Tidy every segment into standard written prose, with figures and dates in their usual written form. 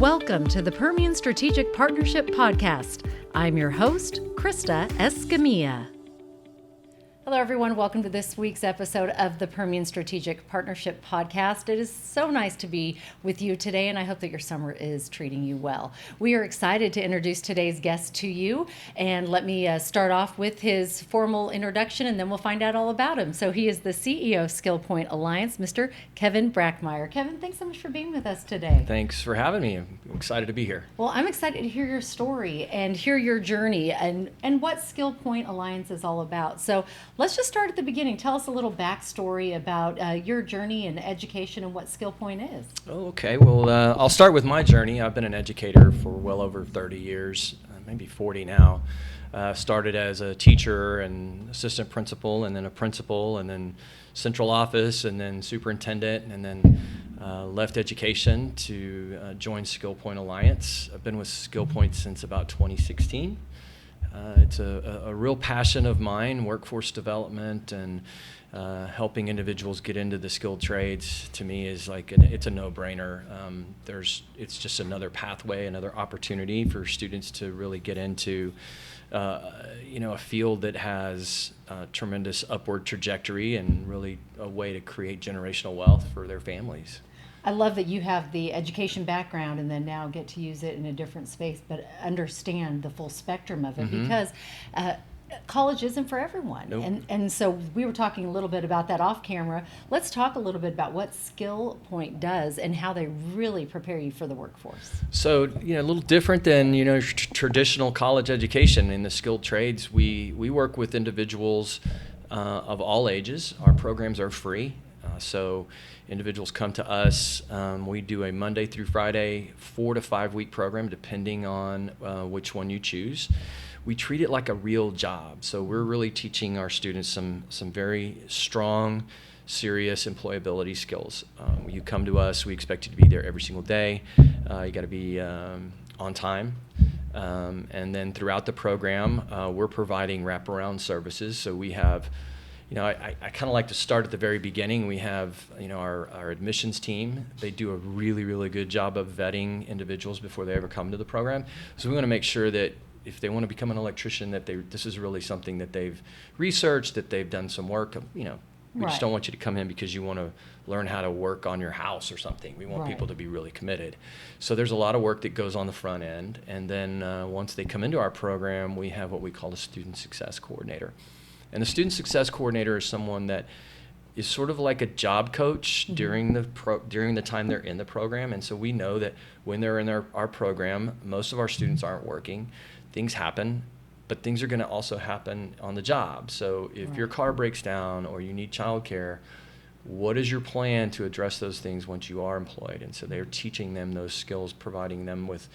Welcome to the Permian Strategic Partnership Podcast. I'm your host, Krista Escamilla. Hello, everyone. Welcome to this week's episode of the Permian Strategic Partnership Podcast. It is so nice to be with you today, and I hope that your summer is treating you well. We are excited to introduce today's guest to you, and let me start off with his formal introduction, and then we'll find out all about him. So he is the CEO of Skillpoint Alliance, Mr. Kevin Brackmeyer. Kevin, thanks so much for being with us today. Thanks for having me. I'm excited to be here. Well, I'm excited to hear your story and hear your journey and what Skillpoint Alliance is all about. So let's just start at the beginning. Tell us a little backstory about your journey in education and what Skillpoint is. Oh, okay. Well, I'll start with my journey. I've been an educator for well over 30 years, maybe 40 now. Started as a teacher and assistant principal, and then a principal, and then central office, and then superintendent, and then left education to join Skillpoint Alliance. I've been with Skillpoint since about 2016. It's a real passion of mine, workforce development and helping individuals get into the skilled trades. To me, is like it's a no-brainer. It's just another pathway, another opportunity for students to really get into a field that has tremendous upward trajectory and really a way to create generational wealth for their families. I love that you have the education background and then now get to use it in a different space, but understand the full spectrum of it because college isn't for everyone. Nope. And so we were talking a little bit about that off camera. Let's talk a little bit about what Skillpoint does and how they really prepare you for the workforce. So, a little different than, traditional college education. In the skilled trades, we work with individuals of all ages. Our programs are free. So individuals come to us. We do a Monday through Friday 4 to 5 week program, depending on which one you choose. We treat it like a real job. So we're really teaching our students some very strong, serious employability skills. You come to us, we expect you to be there every single day. You got to be on time. And then throughout the program, we're providing wraparound services. So we have I kind of like to start at the very beginning. We have, our admissions team. They do a really, really good job of vetting individuals before they ever come to the program. So we want to make sure that if they want to become an electrician, that this is really something that they've researched, that they've done some work. We just don't want you to come in because you want to learn how to work on your house or something. We want people to be really committed. So there's a lot of work that goes on the front end. And then once they come into our program, we have what we call a student success coordinator. And the student success coordinator is someone that is sort of like a job coach during the time they're in the program. And so we know that when they're in our program, most of our students aren't working. Things happen, but things are going to also happen on the job. So if your car breaks down or you need childcare, what is your plan to address those things once you are employed? And so they're teaching them those skills, providing them with,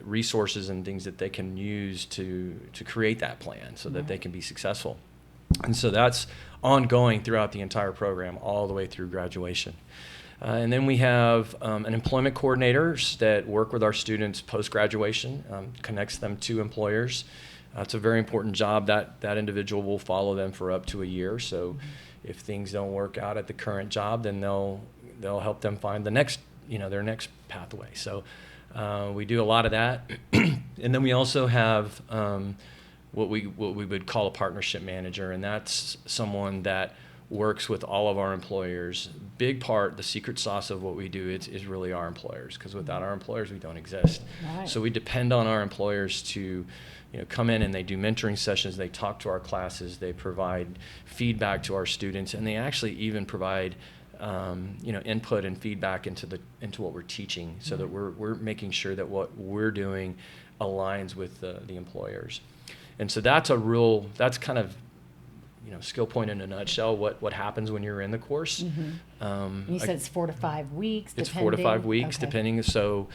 resources and things that they can use to create that plan so that they can be successful. And so that's ongoing throughout the entire program, all the way through graduation. And then we have an employment coordinators that work with our students post-graduation, connects them to employers. It's a very important job. That individual will follow them for up to a year. So if things don't work out at the current job, then they'll help them find the next, their next pathway. So we do a lot of that. And then we also have what we would call a partnership manager, and that's someone that works with all of our employers. Big part, the secret sauce of what we do is really our employers, because without our employers, we don't exist. Right. So we depend on our employers to come in, and they do mentoring sessions, they talk to our classes, they provide feedback to our students, and they actually even provide input and feedback into what we're teaching, so that we're making sure that what we're doing aligns with the employers. And so that's kind of Skillpoint in a nutshell, what happens when you're in the course. You said it's 4 to 5 weeks. It's 4 to 5 weeks, depending. So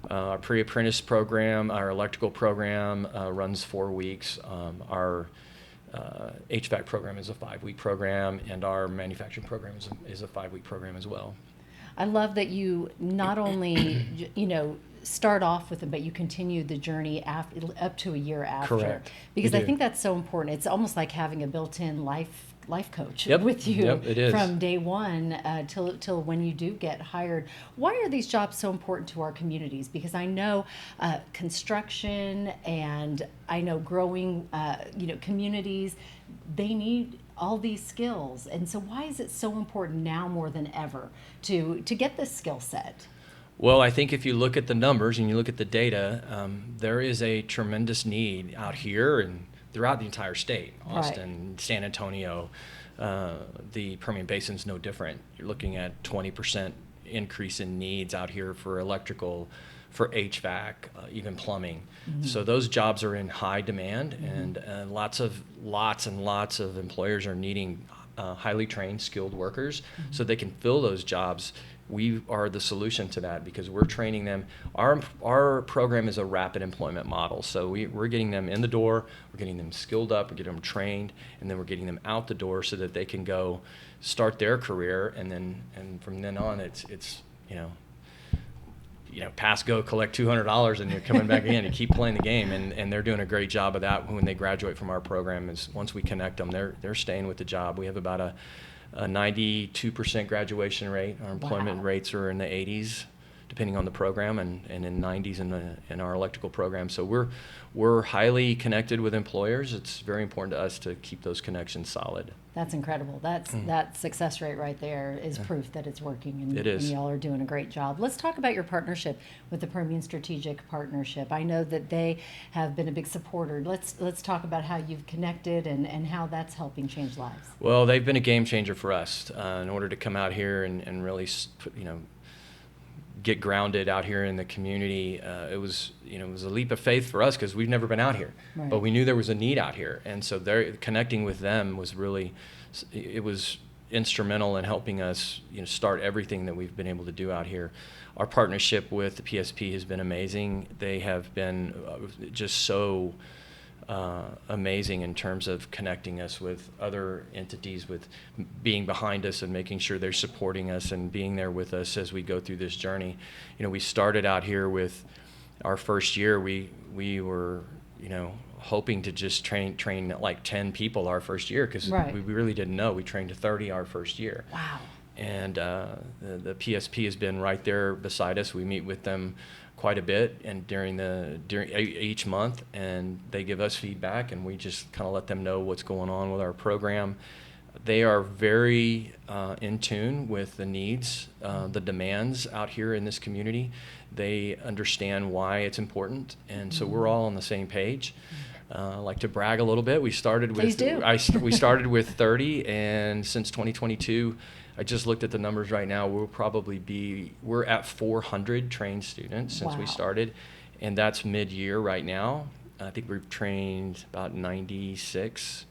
our pre-apprentice program, our electrical program runs 4 weeks. Our HVAC program is a 5-week program, and our manufacturing program is a 5-week program as well. I love that you not only, start off with them, but you continue the journey up to a year after. Correct. Because I think that's so important. It's almost like having a built-in life life coach Yep. with you Yep, it is. from day one till when you do get hired. Why are these jobs so important to our communities? Because I know construction and I know growing communities, they need all these skills. And so why is it so important now more than ever to get this skill set? Well, I think if you look at the numbers and you look at the data, there is a tremendous need out here and throughout the entire state. Austin, right. San Antonio, the Permian Basin is no different. You're looking at 20% increase in needs out here for electrical, for HVAC, even plumbing. Mm-hmm. So those jobs are in high demand, mm-hmm. and lots and lots of employers are needing highly trained, skilled workers, mm-hmm. so they can fill those jobs. We are the solution to that because we're training them. Our program is a rapid employment model. So we're getting them in the door, we're getting them skilled up, we're getting them trained, and then we're getting them out the door so that they can go start their career. And from then on, it's pass, go, collect $200, and you're coming back again. You keep playing the game, and they're doing a great job of that when they graduate from our program. Is once we connect them, they're staying with the job. We have about a 92% graduation rate. Our employment rates are in the 80s, depending on the program, and in 90s in our electrical program. So we're highly connected with employers. It's very important to us to keep those connections solid. That's incredible. That success rate right there is proof that it's working, and, it is. And y'all are doing a great job. Let's talk about your partnership with the Permian Strategic Partnership. I know that they have been a big supporter. Let's talk about how you've connected and how that's helping change lives. Well, they've been a game changer for us in order to come out here and really, get grounded out here in the community. It was a leap of faith for us because we've never been out here, right. But we knew there was a need out here, and so connecting with them was really, it was instrumental in helping us start everything that we've been able to do out here. Our partnership with the PSP has been amazing. They have been just so amazing in terms of connecting us with other entities, with being behind us and making sure they're supporting us and being there with us as we go through this journey. We started out here with our first year. We were hoping to just train like 10 people our first year because right. we really didn't know. We trained to 30 our first year. Wow. And the PSP has been right there beside us. We meet with them quite a bit and during each month, and they give us feedback, and we just kind of let them know what's going on with our program. They are very in tune with the needs, the demands out here in this community. They understand why it's important, and so we're all on the same page. I like to brag a little bit. We started with we started with 30, and since 2022, I just looked at the numbers right now. We're at 400 trained students since we started, and that's mid-year right now. I think we've trained about 96.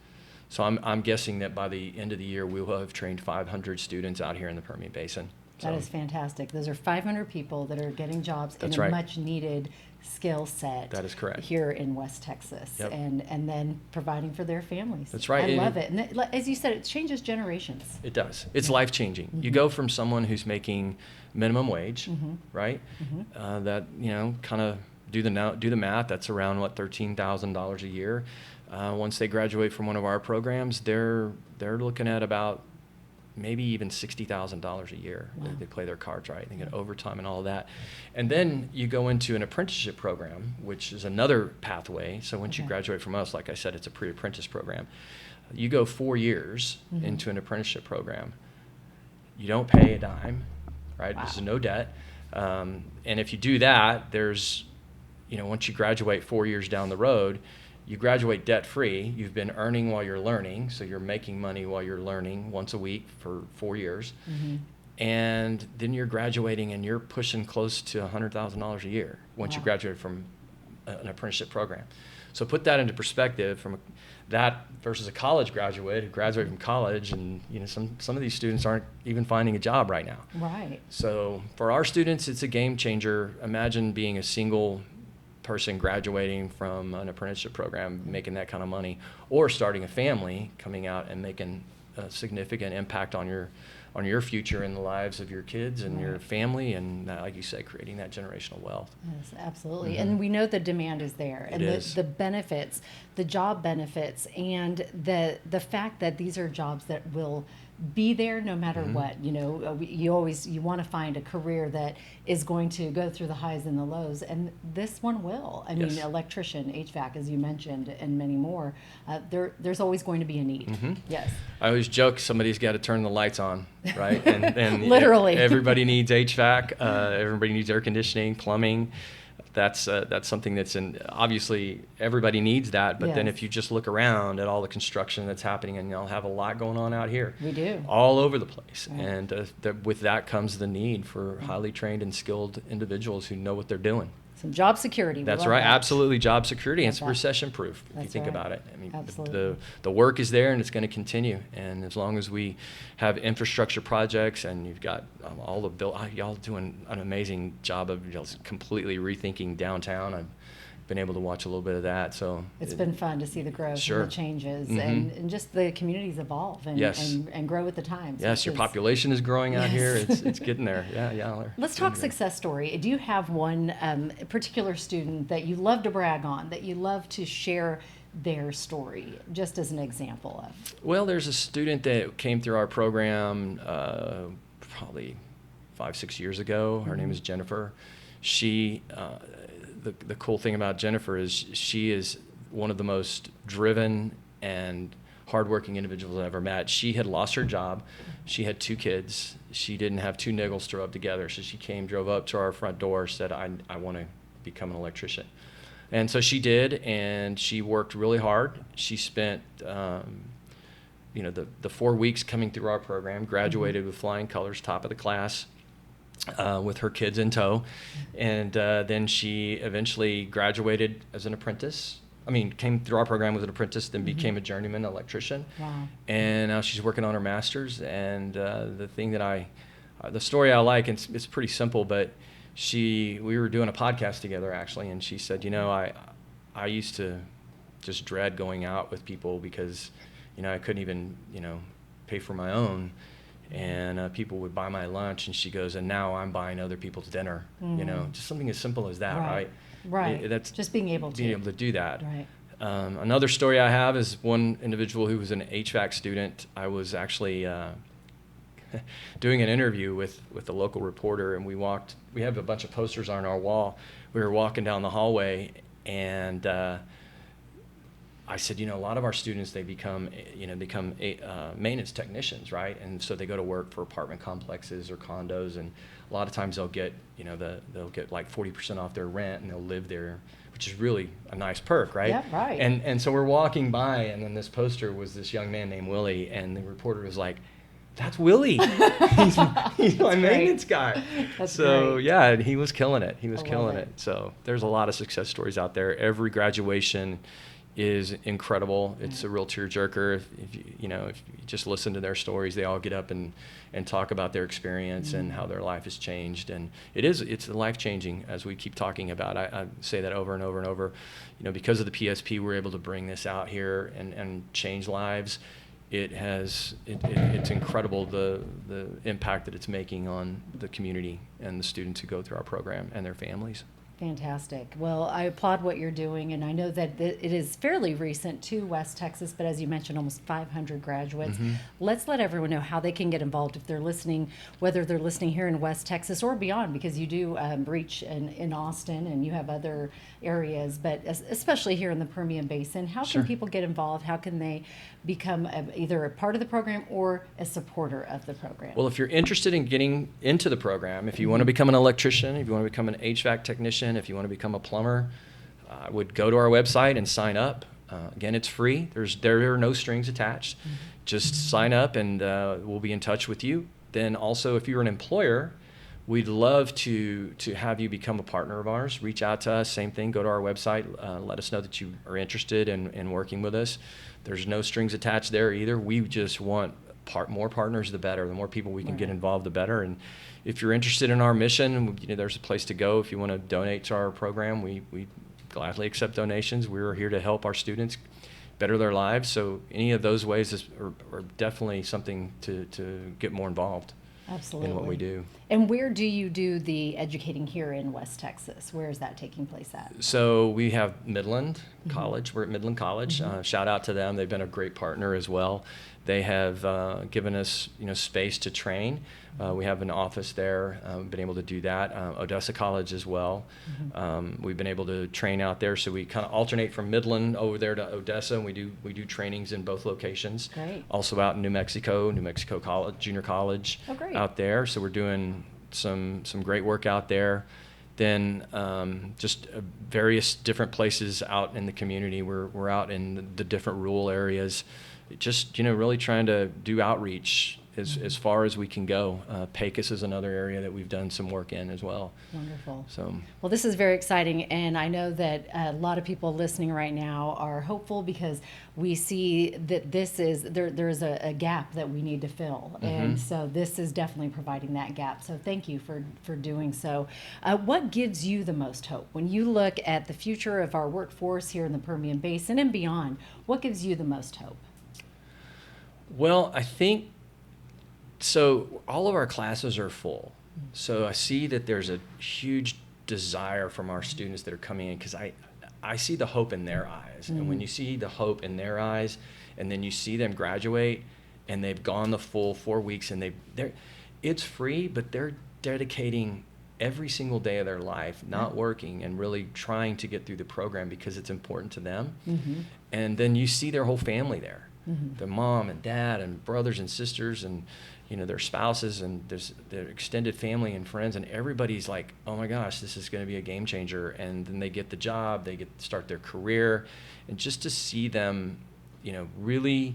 So I'm guessing that by the end of the year, we will have trained 500 students out here in the Permian Basin. That is fantastic. Those are 500 people that are getting jobs in a much needed skill set. That is correct. Here in West Texas, yep. and then providing for their families. That's right. I love it. And as you said, it changes generations. It does. It's life-changing. Mm-hmm. You go from someone who's making minimum wage, mm-hmm. right? Mm-hmm. That kind of do the math. That's around $13,000 a year. Once they graduate from one of our programs, they're looking at about maybe even $60,000 a year. Wow. They play their cards right. They get overtime and all of that. And then you go into an apprenticeship program, which is another pathway. So once you graduate from us, like I said, it's a pre-apprentice program. You go 4 years mm-hmm. into an apprenticeship program. You don't pay a dime, right? Wow. There's no debt. And if you do that, there's, once you graduate 4 years down the road, you graduate debt-free. You've been earning while you're learning, so you're making money while you're learning once a week for 4 years. Mm-hmm. And then you're graduating and you're pushing close to $100,000 a year once you graduate from an apprenticeship program. So put that into perspective from that versus a college graduate who graduated from college, and some of these students aren't even finding a job right now. Right. So for our students, it's a game changer. Imagine being a single person graduating from an apprenticeship program, making that kind of money, or starting a family, coming out and making a significant impact on on your future and the lives of your kids and your family, and like you said, creating that generational wealth. Yes, absolutely. And we know the demand is there, and the benefits, the job benefits, and the fact that these are jobs that will be there no matter what. You know, you want to find a career that is going to go through the highs and the lows, and this one will. I mean, electrician, HVAC, as you mentioned, and many more. There's always going to be a need. Yes. I always joke somebody's got to turn the lights on, right? And literally, everybody needs HVAC. Everybody needs air conditioning, plumbing. That's something that's obviously everybody needs that, but then if you just look around at all the construction that's happening, and you'll have a lot going on out here. We do. All over the place. And with that comes the need for highly trained and skilled individuals who know what they're doing. Some job security. That's right. Absolutely, job security. And it's recession proof if you think about it. I mean, the work is there and it's going to continue. And as long as we have infrastructure projects, and you've got all the y'all doing an amazing job of completely rethinking downtown. I've been able to watch a little bit of that. So it's been fun to see the growth and the changes, and just the communities evolve and grow with the times. Yes, your population is growing out here. It's getting there. Yeah. Let's talk success story. Do you have one particular student that you love to brag on, that you love to share their story, just as an example of? Well, there's a student that came through our program probably 5-6 years ago. Her name is Jennifer. She the cool thing about Jennifer is she is one of the most driven and hardworking individuals I've ever met. She had lost her job. She had 2 kids. She didn't have 2 nickels to rub together. So she drove up to our front door, said, I want to become an electrician. And so she did, and she worked really hard. She spent the 4 weeks coming through our program, graduated with flying colors, top of the class. With her kids in tow, and then she eventually graduated as an apprentice. Came through our program as an apprentice, then became a journeyman electrician. Wow. And now she's working on her master's. And the story I like, and it's pretty simple, but we were doing a podcast together actually, and she said, I used to just dread going out with people because, I couldn't even, pay for my own. And people would buy my lunch, and she goes, and now I'm buying other people's dinner. Just something as simple as that, right? Right. That's just being able to do that. Right. Another story I have is one individual who was an HVAC student. I was actually doing an interview with a local reporter, and we have a bunch of posters on our wall. We were walking down the hallway, and I said, a lot of our students, they become maintenance technicians, right? And so they go to work for apartment complexes or condos, and a lot of times they'll get, they'll get like 40% off their rent, and they'll live there, which is really a nice perk, right? Yeah, right. And so we're walking by, and then this poster was this young man named Willie, and the reporter was like, "That's Willie. he's my maintenance guy." That's so great. Yeah, he was killing it. So there's a lot of success stories out there. Every graduation is incredible. It's a real tearjerker. If you just listen to their stories, they all get up and talk about their experience and how their life has changed. And it's life-changing, as we keep talking about. I say that over and over and over. Because of the PSP, we're able to bring this out here and change lives. It's incredible the impact that it's making on the community and the students who go through our program and their families. Fantastic. Well, I applaud what you're doing, and I know that it is fairly recent to West Texas, but as you mentioned, almost 500 graduates. Let's let everyone know how they can get involved if they're listening, whether they're listening here in West Texas or beyond, because you do reach in Austin and you have other areas, but especially here in the Permian Basin. How can people get involved? How can they become either a part of the program or a supporter of the program? Well, if you're interested in getting into the program, if you want to become an electrician, if you want to become an HVAC technician, if you want to become a plumber, I would go to our website and sign up. Again, it's free. There are no strings attached. Just sign up, and we'll be in touch with you. Then also, if you're an employer, we'd love to have you become a partner of ours. Reach out to us. Same thing. Go to our website. Let us know that you are interested in working with us. There's no strings attached there either. We just want more partners, the better. The more people we can get involved, the better. And if you're interested in our mission, there's a place to go. If you want to donate to our program, we gladly accept donations. We're here to help our students better their lives. So any of those ways are definitely something to get more involved. Absolutely. In what we do. And where do you do the educating here in West Texas? Where is that taking place at? So we have Midland College. We're at Midland College. Shout out to them. They've been a great partner as well. They have given us, space to train. We have an office there. We've been able to do that. Odessa College as well. We've been able to train out there. So we kind of alternate from Midland over there to Odessa, and we do trainings in both locations. Great. Also out in New Mexico College, Junior College. Oh, great. Out there. So we're doing some great work out there. Then just various different places out in the community. We're out in the different rural areas, just really trying to do outreach as far as we can go. Pecos is another area that we've done some work in as well. Wonderful. So, well, this is very exciting, and I know that a lot of people listening right now are hopeful because we see that there's a gap that we need to fill, and so this is definitely providing that gap. So thank you for doing so. What gives you the most hope when you look at the future of our workforce here in the Permian Basin and beyond? What gives you the most hope? Well, I think so. All of our classes are full. So I see that there's a huge desire from our students that are coming in, because I see the hope in their eyes. And when you see the hope in their eyes, and then you see them graduate, and they've gone the full 4 weeks, and it's free, but they're dedicating every single day of their life, not working, and really trying to get through the program because it's important to them. And then you see their whole family there. Their mom and dad and brothers and sisters and their spouses, and there's their extended family and friends, and everybody's like, oh my gosh, this is going to be a game changer. And then they get the job, they get to start their career, and just to see them really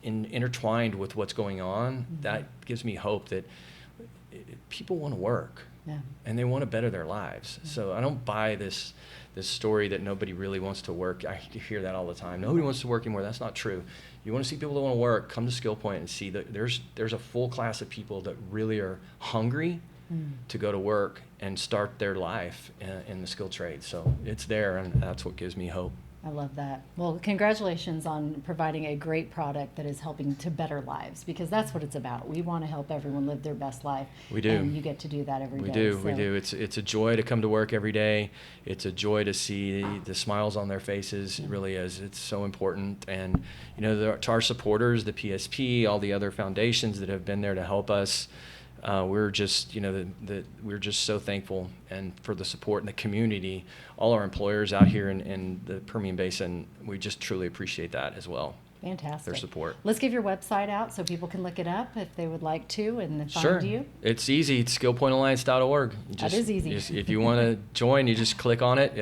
intertwined with what's going on, that gives me hope that people want to work. And they want to better their lives. So I don't buy this story that nobody really wants to work. I hear that all the time. Nobody wants to work anymore. That's not true. You want to see people that want to work, come to Skillpoint and see that there's a full class of people that really are hungry to go to work and start their life in the skilled trade. So it's there, and that's what gives me hope. I love that. Well, congratulations on providing a great product that is helping to better lives, because that's what it's about. We want to help everyone live their best life. We do. And you get to do that every day. We do. It's a joy to come to work every day. It's a joy to see the smiles on their faces. It really is. It's so important. And, to our supporters, the PSP, all the other foundations that have been there to help us, we're just, we're just so thankful, and for the support in the community, all our employers out here in the Permian Basin, we just truly appreciate that as well. Fantastic. Their support. Let's give your website out so people can look it up if they would like to and find Sure. you. It's easy. It's skillpointalliance.org. That is easy. If you want to join, you just click on it,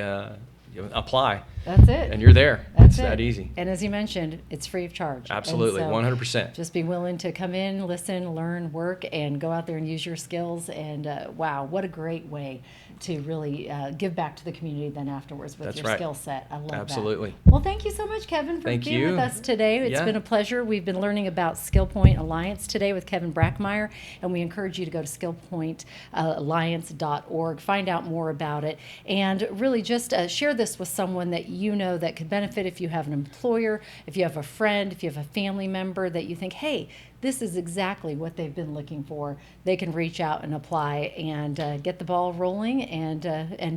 apply. That's it. And you're there. That's it's it. that easy. And as you mentioned, it's free of charge. Absolutely, 100%. Just be willing to come in, listen, learn, work, and go out there and use your skills. And wow, what a great way to really give back to the community then afterwards with your skill set. I love that. Absolutely. Well, thank you so much, Kevin, for being with us today. It's been a pleasure. We've been learning about Skillpoint Alliance today with Kevin Brackmeyer, and we encourage you to go to skillpointalliance.org, find out more about it, and really just share this with someone that you know that could benefit. If you have an employer, if you have a friend, if you have a family member that you think, hey, this is exactly what they've been looking for, they can reach out and apply and get the ball rolling, and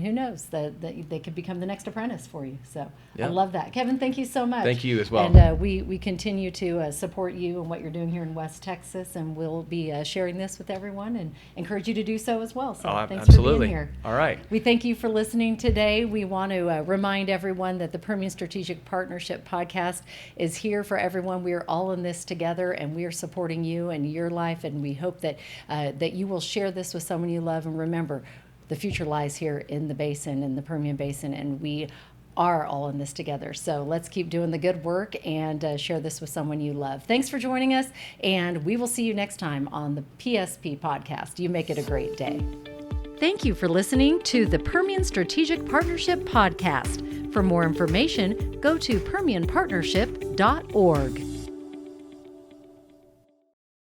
who knows, that they could become the next apprentice for you. So I love that. Kevin, thank you so much. Thank you as well. And we continue to support you and what you're doing here in West Texas, and we'll be sharing this with everyone and encourage you to do so as well. So thanks for being here. All right. We thank you for listening today. We want to remind everyone that the Permian Strategic Partnership Podcast is here for everyone. We are all in this together, and we are supporting you and your life, and we hope that that you will share this with someone you love. And remember, the future lies here in the basin, in the Permian Basin, and we are all in this together. So let's keep doing the good work and share this with someone you love. Thanks for joining us, and we will see you next time on the PSP podcast. You make it a great day. Thank you for listening to the Permian Strategic Partnership Podcast. For more information, go to permianpartnership.org.